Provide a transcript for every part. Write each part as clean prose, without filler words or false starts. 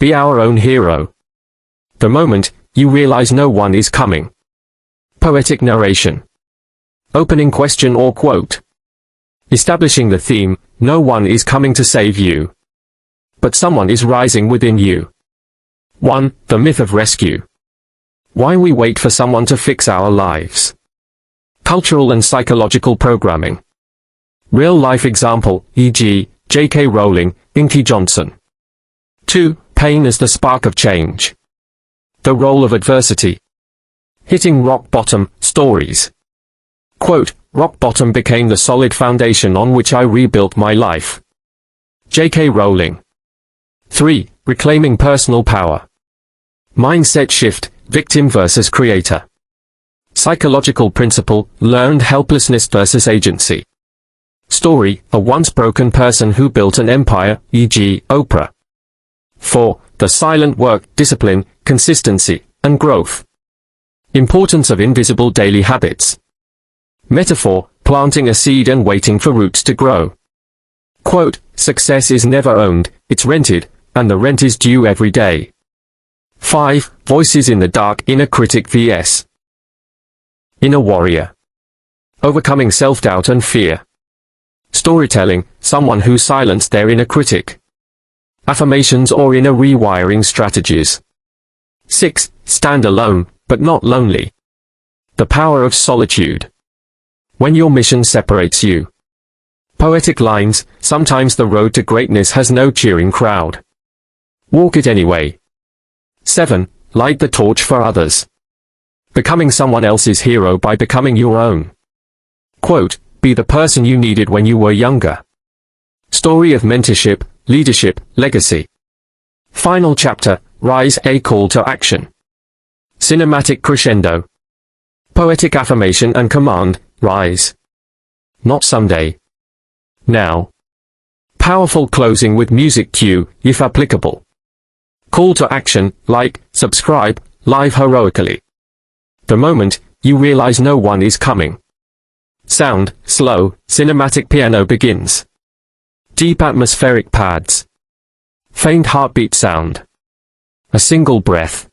be our own hero. The moment you realize no one is coming. Poetic narration. Opening question or quote. Establishing the theme, no one is coming to save you, but someone is rising within you. 1. The myth of rescue. Why we wait for someone to fix our lives. Cultural and psychological programming. Real-life example, e.g., J.K. Rowling, Inky Johnson. 2. Pain as the spark of change. The role of adversity. Hitting rock bottom, stories. Quote, rock bottom became the solid foundation on which I rebuilt my life. J.K. Rowling. 3. Reclaiming personal power. Mindset shift, victim versus creator. Psychological principle, learned helplessness versus agency. Story, a once broken person who built an empire, e.g., Oprah. 4. The silent work, discipline, consistency, and growth. Importance of invisible daily habits. Metaphor, planting a seed and waiting for roots to grow. Quote, success is never owned, it's rented, and the rent is due every day. 5. Voices in the dark, inner critic vs. inner warrior. Overcoming self-doubt and fear. Storytelling, someone who silenced their inner critic. Affirmations or inner rewiring strategies. 6. Stand alone, but not lonely. The power of solitude. When your mission separates you. Poetic lines, sometimes the road to greatness has no cheering crowd. Walk it anyway. 7. Light the torch for others. Becoming someone else's hero by becoming your own. Quote, be the person you needed when you were younger. Story of mentorship, leadership, legacy. Final chapter, rise, a call to action. Cinematic crescendo. Poetic affirmation and command, rise. Not someday. Now. Powerful closing with music cue, if applicable. Call to action, like, subscribe, live heroically. The moment you realize no one is coming. Sound, slow, cinematic piano begins. Deep atmospheric pads. Faint heartbeat sound. A single breath.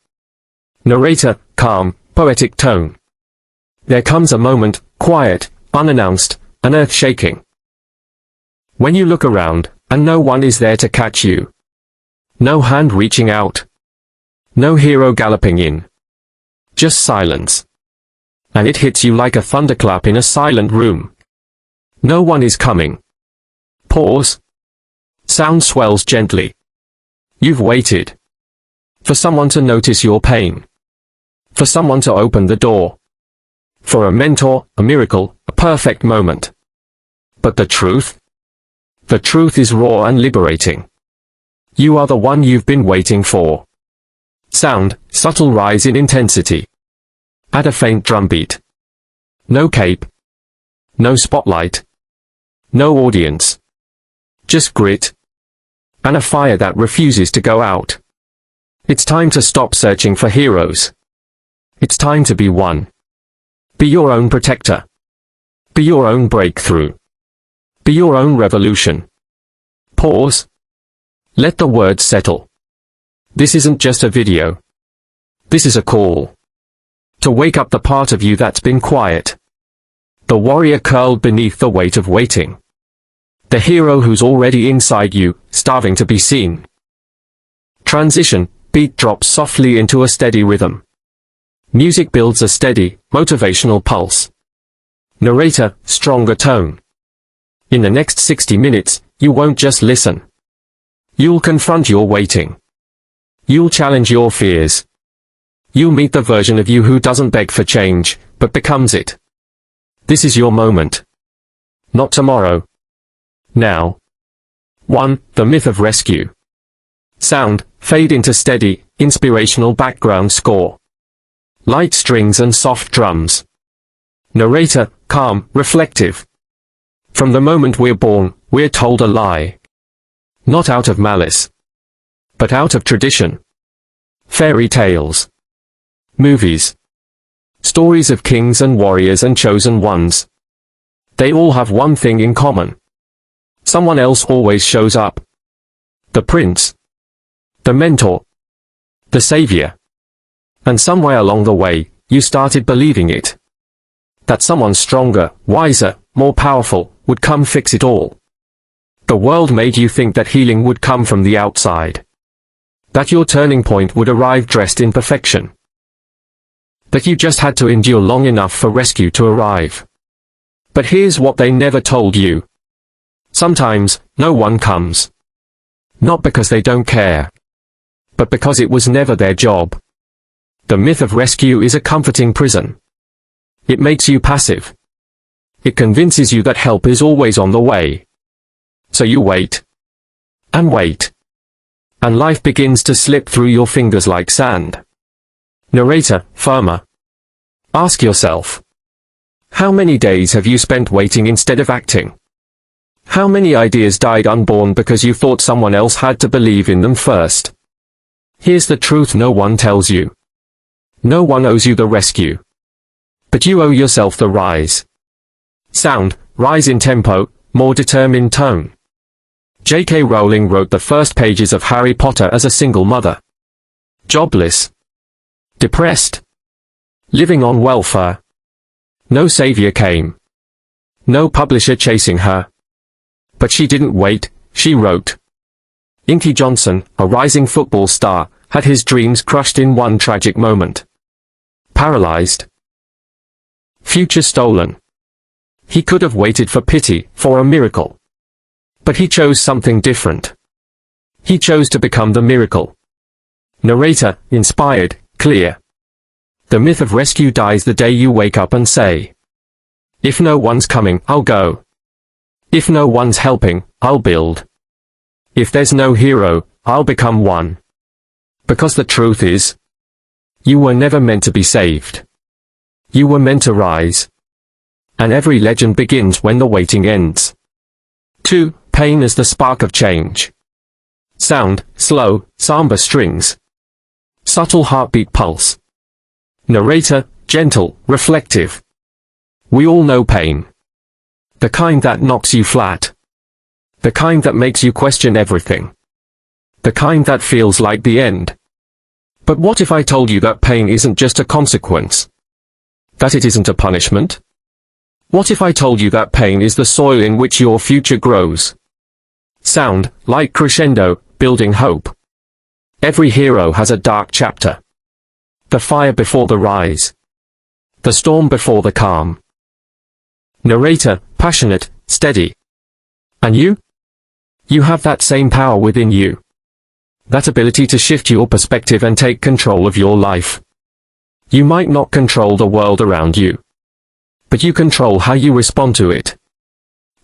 Narrator, calm, poetic tone. There comes a moment, quiet, unannounced, and earth-shaking. When you look around, and no one is there to catch you. No hand reaching out. No hero galloping in. Just silence. And it hits you like a thunderclap in a silent room. No one is coming. Pause. Sound swells gently. You've waited. For someone to notice your pain. For someone to open the door. For a mentor, a miracle, a perfect moment. But the truth? The truth is raw and liberating. You are the one you've been waiting for. Sound, subtle rise in intensity. Add a faint drumbeat. No cape. No spotlight. No audience. Just grit. And a fire that refuses to go out. It's time to stop searching for heroes. It's time to be one. Be your own protector. Be your own breakthrough. Be your own revolution. Pause. Let the words settle. This isn't just a video. This is a call. To wake up the part of you that's been quiet. The warrior curled beneath the weight of waiting. The hero who's already inside you, starving to be seen. Transition, beat drops softly into a steady rhythm. Music builds a steady, motivational pulse. Narrator, stronger tone. In the next 60 minutes, you won't just listen. You'll confront your waiting. You'll challenge your fears. You'll meet the version of you who doesn't beg for change, but becomes it. This is your moment. Not tomorrow. Now. 1. The myth of rescue. Sound, fade into steady, inspirational background score. Light strings and soft drums. Narrator, calm, reflective. From the moment we're born, we're told a lie. Not out of malice, but out of tradition. Fairy tales. Movies. Stories of kings and warriors and chosen ones. They all have one thing in common. Someone else always shows up. The prince. the mentor, the savior. And somewhere along the way, you started believing it. That someone stronger, wiser, more powerful, would come fix it all. The world made you think that healing would come from the outside. That your turning point would arrive dressed in perfection. That you just had to endure long enough for rescue to arrive. But here's what they never told you. Sometimes, no one comes. Not because they don't care, but because it was never their job. The myth of rescue is a comforting prison. It makes you passive. It convinces you that help is always on the way. So you wait. And wait. And life begins to slip through your fingers like sand. Narrator, farmer. Ask yourself. How many days have you spent waiting instead of acting? How many ideas died unborn because you thought someone else had to believe in them first? Here's the truth no one tells you. No one owes you the rescue. But you owe yourself the rise. Sound, rise in tempo, more determined tone. J.K. Rowling wrote the first pages of Harry Potter as a single mother. Jobless. Depressed. Living on welfare. No savior came. No publisher chasing her. But she didn't wait, she wrote. Inky Johnson, a rising football star, had his dreams crushed in one tragic moment. Paralyzed. Future stolen. He could have waited for pity, for a miracle. But he chose something different. He chose to become the miracle. Narrator, inspired, clear. The myth of rescue dies the day you wake up and say, if no one's coming, I'll go. If no one's helping, I'll build. If there's no hero, I'll become one. Because the truth is, you were never meant to be saved. You were meant to rise. And every legend begins when the waiting ends. 2. Pain as the spark of change. Sound, slow, samba strings. Subtle heartbeat pulse. Narrator, gentle, reflective. We all know pain. The kind that knocks you flat. The kind that makes you question everything. The kind that feels like the end. But what if I told you that pain isn't just a consequence? That it isn't a punishment? What if I told you that pain is the soil in which your future grows? Sound, like crescendo, building hope. Every hero has a dark chapter. The fire before the rise. The storm before the calm. Narrator, passionate, steady. And you? You have that same power within you. That ability to shift your perspective and take control of your life. You might not control the world around you. But you control how you respond to it.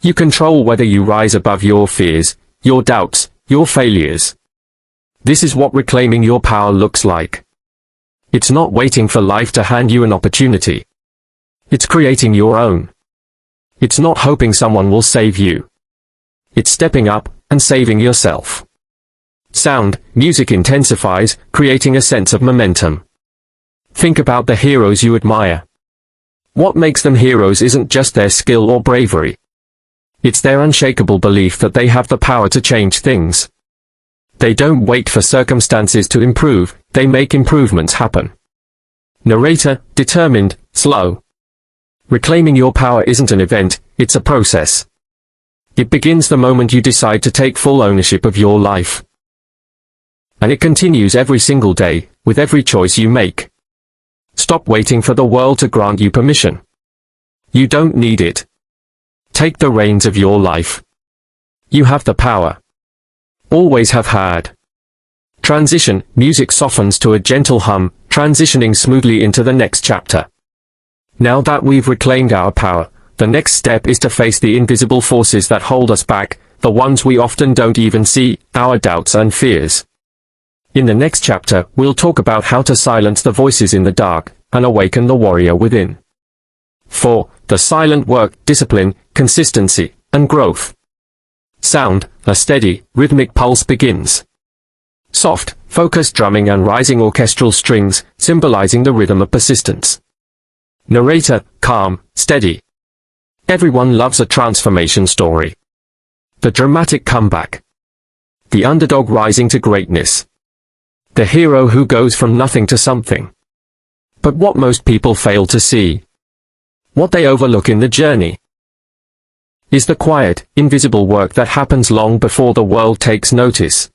You control whether you rise above your fears, your doubts, your failures. This is what reclaiming your power looks like. It's not waiting for life to hand you an opportunity. It's creating your own. It's not hoping someone will save you. It's stepping up and saving yourself. Sound, music intensifies, creating a sense of momentum. Think about the heroes you admire. What makes them heroes isn't just their skill or bravery. It's their unshakable belief that they have the power to change things. They don't wait for circumstances to improve, they make improvements happen. Narrator, determined, slow. Reclaiming your power isn't an event, it's a process. It begins the moment you decide to take full ownership of your life. And it continues every single day, with every choice you make. Stop waiting for the world to grant you permission. You don't need it. Take the reins of your life. You have the power. Always have had. Transition, music softens to a gentle hum, transitioning smoothly into the next chapter. Now that we've reclaimed our power, the next step is to face the invisible forces that hold us back, the ones we often don't even see, our doubts and fears. In the next chapter, we'll talk about how to silence the voices in the dark, and awaken the warrior within. 4. The silent work, discipline, consistency, and growth. Sound, a steady, rhythmic pulse begins. Soft, focused drumming and rising orchestral strings, symbolizing the rhythm of persistence. Narrator, calm, steady. Everyone loves a transformation story. The dramatic comeback. The underdog rising to greatness. The hero who goes from nothing to something. But what most people fail to see, what they overlook in the journey, is the quiet, invisible work that happens long before the world takes notice.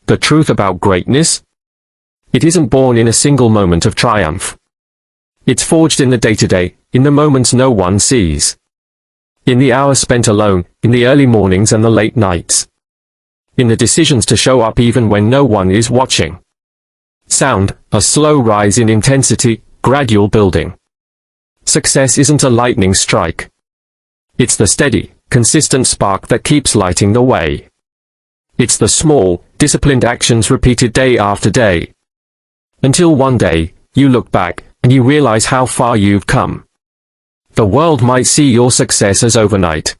The truth about greatness? It isn't born in a single moment of triumph. It's forged in the day-to-day, in the moments no one sees. In the hours spent alone, in the early mornings and the late nights. In the decisions to show up even when no one is watching. Sound, a slow rise in intensity, gradual building. Success isn't a lightning strike. It's the steady, consistent spark that keeps lighting the way. It's the small, disciplined actions repeated day after day. Until one day, you look back, and you realize how far you've come. The world might see your success as overnight.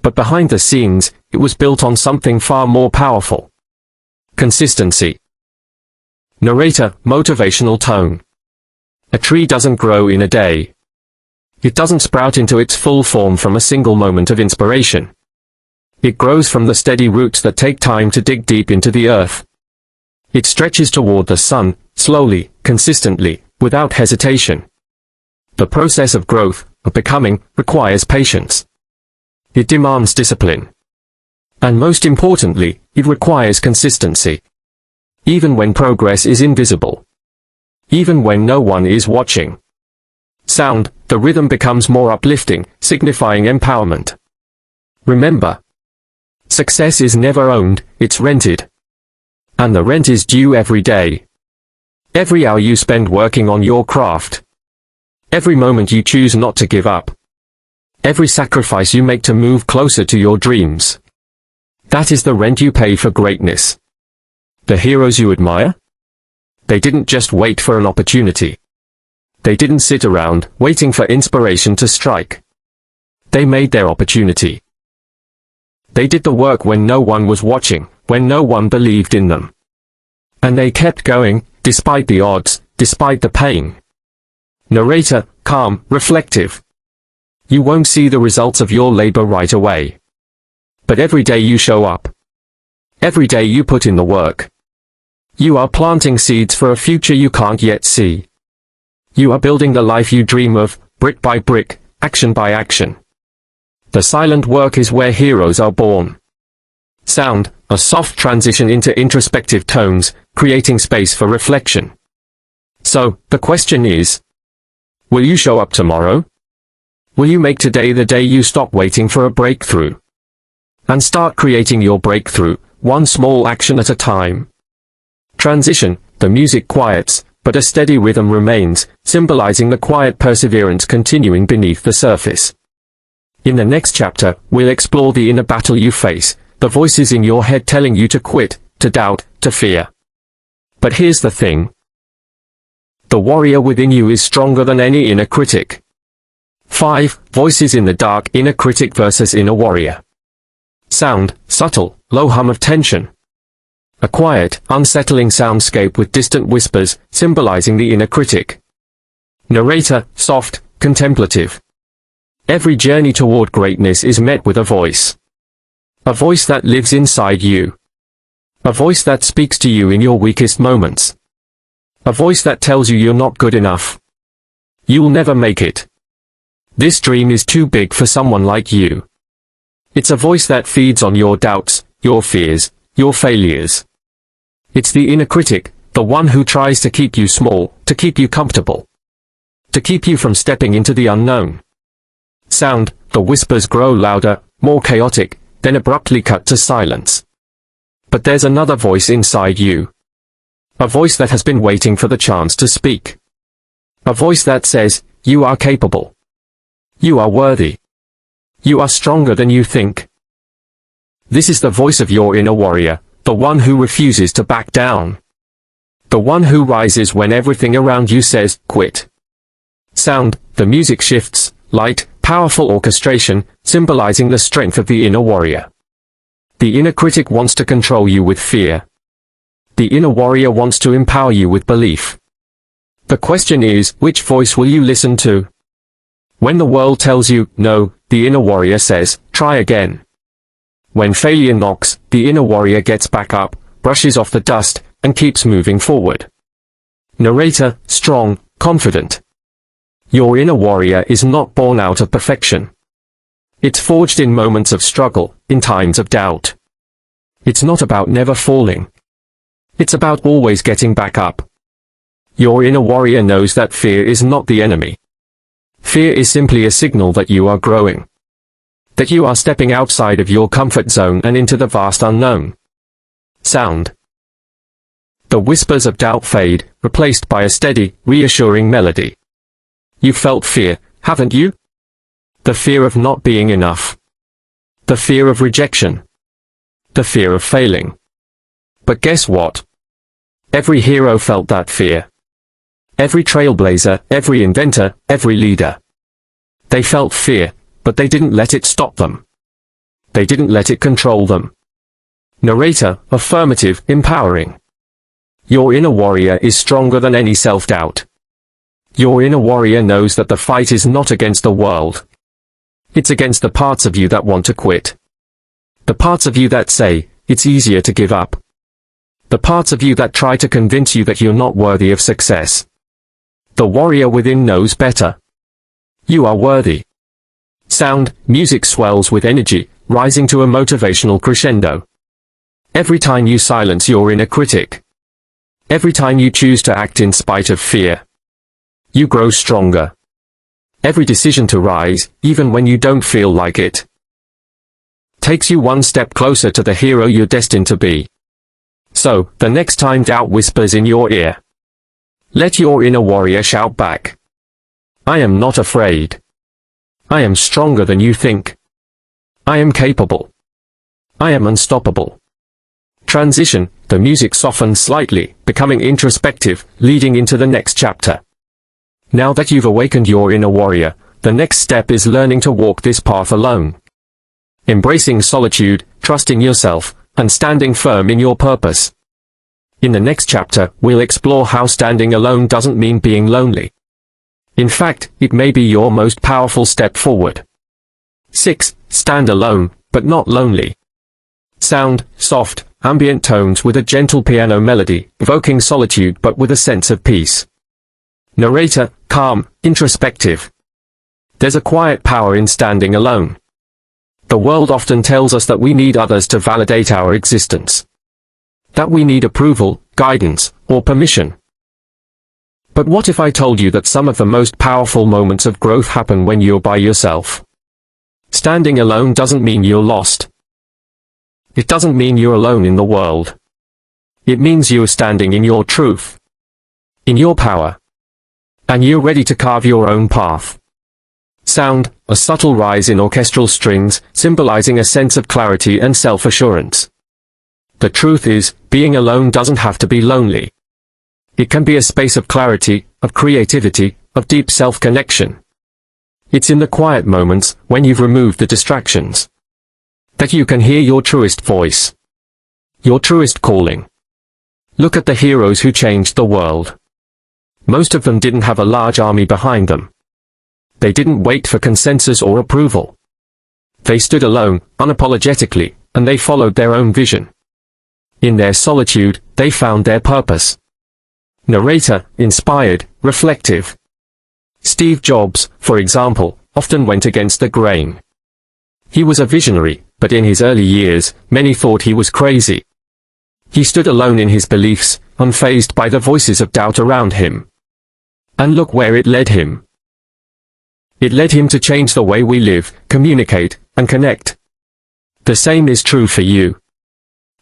But behind the scenes, it was built on something far more powerful. Consistency. Narrator, motivational tone. A tree doesn't grow in a day. It doesn't sprout into its full form from a single moment of inspiration. It grows from the steady roots that take time to dig deep into the earth. It stretches toward the sun, slowly, consistently, without hesitation. The process of growth, of becoming, requires patience. It demands discipline. And most importantly, it requires consistency. Even when progress is invisible. Even when no one is watching. Sound, the rhythm becomes more uplifting, signifying empowerment. Remember, success is never owned, it's rented. And the rent is due every day. Every hour you spend working on your craft. Every moment you choose not to give up. Every sacrifice you make to move closer to your dreams. That is the rent you pay for greatness. The heroes you admire? They didn't just wait for an opportunity. They didn't sit around, waiting for inspiration to strike. They made their opportunity. They did the work when no one was watching, when no one believed in them. And they kept going, despite the odds, despite the pain. Narrator, calm, reflective. You won't see the results of your labor right away. But every day you show up. Every day you put in the work. You are planting seeds for a future you can't yet see. You are building the life you dream of, brick by brick, action by action. The silent work is where heroes are born. Sound, a soft transition into introspective tones, creating space for reflection. So, the question is, will you show up tomorrow? Will you make today the day you stop waiting for a breakthrough? And start creating your breakthrough, one small action at a time. Transition, the music quiets, but a steady rhythm remains, symbolizing the quiet perseverance continuing beneath the surface. In the next chapter, we'll explore the inner battle you face, the voices in your head telling you to quit, to doubt, to fear. But here's the thing. The warrior within you is stronger than any inner critic. 5. Voices in the dark, inner critic versus inner warrior. Sound, subtle, low hum of tension. A quiet, unsettling soundscape with distant whispers, symbolizing the inner critic. Narrator, soft, contemplative. Every journey toward greatness is met with a voice. A voice that lives inside you. A voice that speaks to you in your weakest moments. A voice that tells you you're not good enough. You'll never make it. This dream is too big for someone like you. It's a voice that feeds on your doubts, your fears, your failures. It's the inner critic, the one who tries to keep you small, to keep you comfortable. To keep you from stepping into the unknown. Sound, the whispers grow louder, more chaotic, then abruptly cut to silence. But there's another voice inside you. A voice that has been waiting for the chance to speak. A voice that says, you are capable. You are worthy. You are stronger than you think. This is the voice of your inner warrior, the one who refuses to back down. The one who rises when everything around you says, quit. Sound, the music shifts, light, powerful orchestration, symbolizing the strength of the inner warrior. The inner critic wants to control you with fear. The inner warrior wants to empower you with belief. The question is, which voice will you listen to? When the world tells you, no, the inner warrior says, try again. When failure knocks, the inner warrior gets back up, brushes off the dust, and keeps moving forward. Narrator, strong, confident. Your inner warrior is not born out of perfection. It's forged in moments of struggle, in times of doubt. It's not about never falling. It's about always getting back up. Your inner warrior knows that fear is not the enemy. Fear is simply a signal that you are growing. That you are stepping outside of your comfort zone and into the vast unknown. Sound. The whispers of doubt fade, replaced by a steady, reassuring melody. You've felt fear, haven't you? The fear of not being enough. The fear of rejection. The fear of failing. But guess what? Every hero felt that fear. Every trailblazer, every inventor, every leader. They felt fear, but they didn't let it stop them. They didn't let it control them. Narrator, affirmative, empowering. Your inner warrior is stronger than any self-doubt. Your inner warrior knows that the fight is not against the world. It's against the parts of you that want to quit. The parts of you that say, it's easier to give up. The parts of you that try to convince you that you're not worthy of success. The warrior within knows better. You are worthy. Sound, music swells with energy, rising to a motivational crescendo. Every time you silence your inner critic. Every time you choose to act in spite of fear. You grow stronger. Every decision to rise, even when you don't feel like it, takes you one step closer to the hero you're destined to be. So, the next time doubt whispers in your ear, let your inner warrior shout back. I am not afraid. I am stronger than you think. I am capable. I am unstoppable. Transition, the music softens slightly, becoming introspective, leading into the next chapter. Now that you've awakened your inner warrior, the next step is learning to walk this path alone. Embracing solitude, trusting yourself, and standing firm in your purpose. In the next chapter, we'll explore how standing alone doesn't mean being lonely. In fact, it may be your most powerful step forward. 6. Stand alone, but not lonely. Sound, soft, ambient tones with a gentle piano melody, evoking solitude but with a sense of peace. Narrator, calm, introspective. There's a quiet power in standing alone. The world often tells us that we need others to validate our existence. That we need approval, guidance, or permission. But what if I told you that some of the most powerful moments of growth happen when you're by yourself? Standing alone doesn't mean you're lost. It doesn't mean you're alone in the world. It means you're standing in your truth. In your power. And you're ready to carve your own path. Sound, a subtle rise in orchestral strings, symbolizing a sense of clarity and self-assurance. The truth is, being alone doesn't have to be lonely. It can be a space of clarity, of creativity, of deep self-connection. It's in the quiet moments, when you've removed the distractions, that you can hear your truest voice. Your truest calling. Look at the heroes who changed the world. Most of them didn't have a large army behind them. They didn't wait for consensus or approval. They stood alone, unapologetically, and they followed their own vision. In their solitude, they found their purpose. Narrator, inspired, reflective. Steve Jobs, for example, often went against the grain. He was a visionary, but in his early years, many thought he was crazy. He stood alone in his beliefs, unfazed by the voices of doubt around him. And look where it led him. It led him to change the way we live, communicate, and connect. The same is true for you.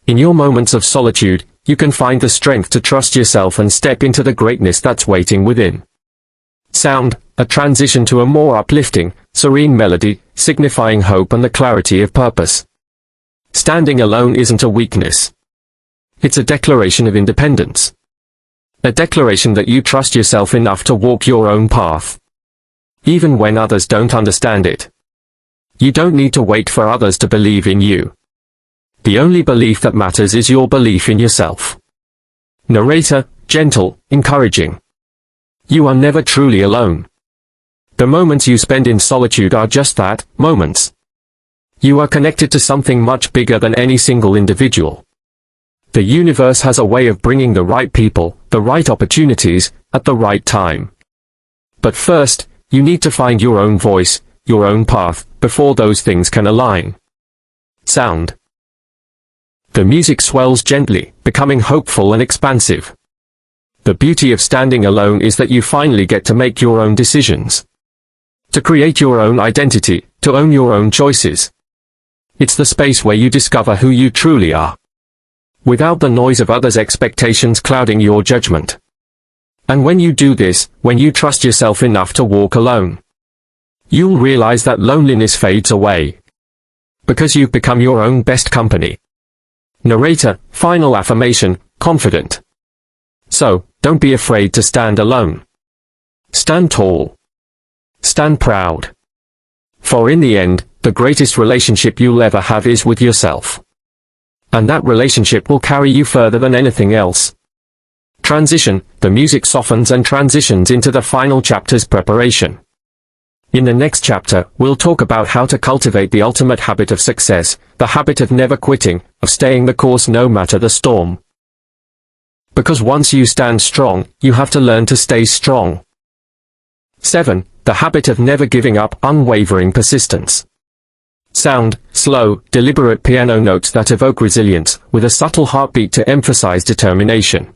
In your moments of solitude, you can find the strength to trust yourself and step into the greatness that's waiting within. Sound, a transition to a more uplifting, serene melody, signifying hope and the clarity of purpose. Standing alone isn't a weakness. It's a declaration of independence. A declaration that you trust yourself enough to walk your own path. Even when others don't understand it. You don't need to wait for others to believe in you. The only belief that matters is your belief in yourself. Narrator, gentle, encouraging. You are never truly alone. The moments you spend in solitude are just that, moments. You are connected to something much bigger than any single individual. The universe has a way of bringing the right people, the right opportunities, at the right time. But first, you need to find your own voice, your own path, before those things can align. Sound. The music swells gently, becoming hopeful and expansive. The beauty of standing alone is that you finally get to make your own decisions. To create your own identity, to own your own choices. It's the space where you discover who you truly are, without the noise of others' expectations clouding your judgment. And when you do this, when you trust yourself enough to walk alone, you'll realize that loneliness fades away, because you've become your own best company. Narrator, final affirmation, confident. So, don't be afraid to stand alone. Stand tall. Stand proud. For in the end, the greatest relationship you'll ever have is with yourself. And that relationship will carry you further than anything else. Transition. The music softens and transitions into the final chapter's preparation. In the next chapter, we'll talk about how to cultivate the ultimate habit of success, the habit of never quitting, of staying the course no matter the storm. Because once you stand strong, you have to learn to stay strong. 7. The habit of never giving up, unwavering persistence. Sound, slow, deliberate piano notes that evoke resilience, with a subtle heartbeat to emphasize determination.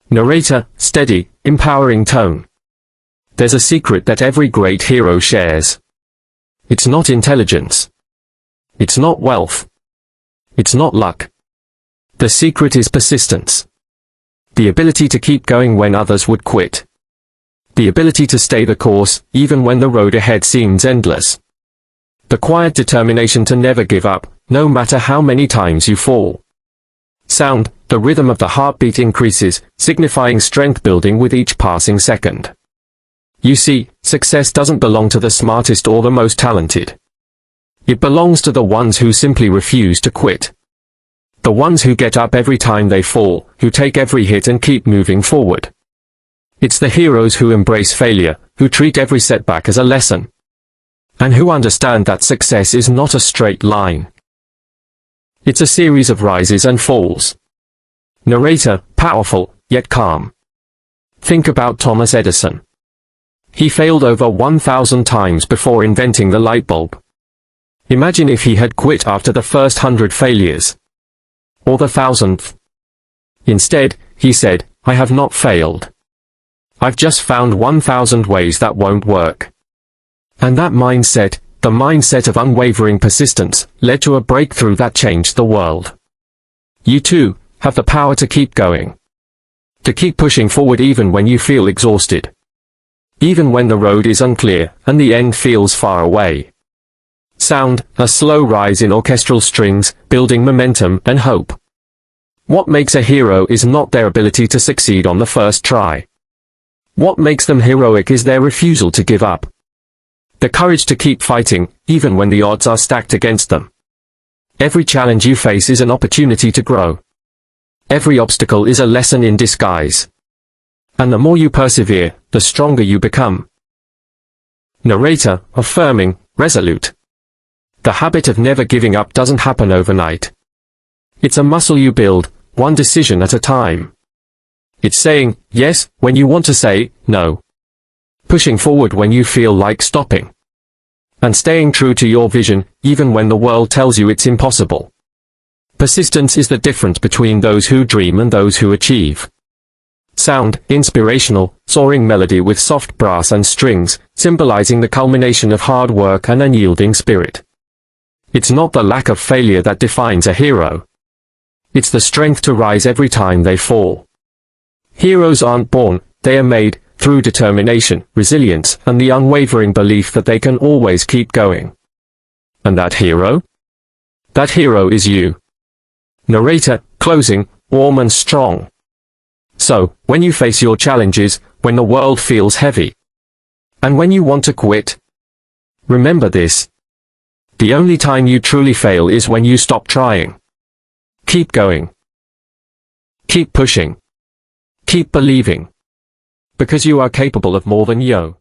Narrator, steady, empowering tone. There's a secret that every great hero shares. It's not intelligence. It's not wealth. It's not luck. The secret is persistence. The ability to keep going when others would quit. The ability to stay the course, even when the road ahead seems endless. The quiet determination to never give up, no matter how many times you fall. Sound, the rhythm of the heartbeat increases, signifying strength building with each passing second. You see, success doesn't belong to the smartest or the most talented. It belongs to the ones who simply refuse to quit. The ones who get up every time they fall, who take every hit and keep moving forward. It's the heroes who embrace failure, who treat every setback as a lesson, and who understand that success is not a straight line. It's a series of rises and falls. Narrator, powerful, yet calm. Think about Thomas Edison. He failed over 1,000 times before inventing the light bulb. Imagine if he had quit after the first 100 failures. Or the 1,000th. Instead, he said, I have not failed. I've just found 1,000 ways that won't work. And that mindset, the mindset of unwavering persistence, led to a breakthrough that changed the world. You too have the power to keep going. To keep pushing forward even when you feel exhausted. Even when the road is unclear and the end feels far away. Sound, a slow rise in orchestral strings, building momentum and hope. What makes a hero is not their ability to succeed on the first try. What makes them heroic is their refusal to give up. The courage to keep fighting, even when the odds are stacked against them. Every challenge you face is an opportunity to grow. Every obstacle is a lesson in disguise. And the more you persevere, the stronger you become. Narrator, affirming, resolute. The habit of never giving up doesn't happen overnight. It's a muscle you build, one decision at a time. It's saying yes when you want to say no. Pushing forward when you feel like stopping. And staying true to your vision, even when the world tells you it's impossible. Persistence is the difference between those who dream and those who achieve. Sound, inspirational, soaring melody with soft brass and strings, symbolizing the culmination of hard work and unyielding spirit. It's not the lack of failure that defines a hero. It's the strength to rise every time they fall. Heroes aren't born, they are made, through determination, resilience, and the unwavering belief that they can always keep going. And that hero? That hero is you. Narrator, closing, warm and strong. So, when you face your challenges, when the world feels heavy, and when you want to quit, remember this. The only time you truly fail is when you stop trying. Keep going. Keep pushing. Keep believing. Because you are capable of more than you.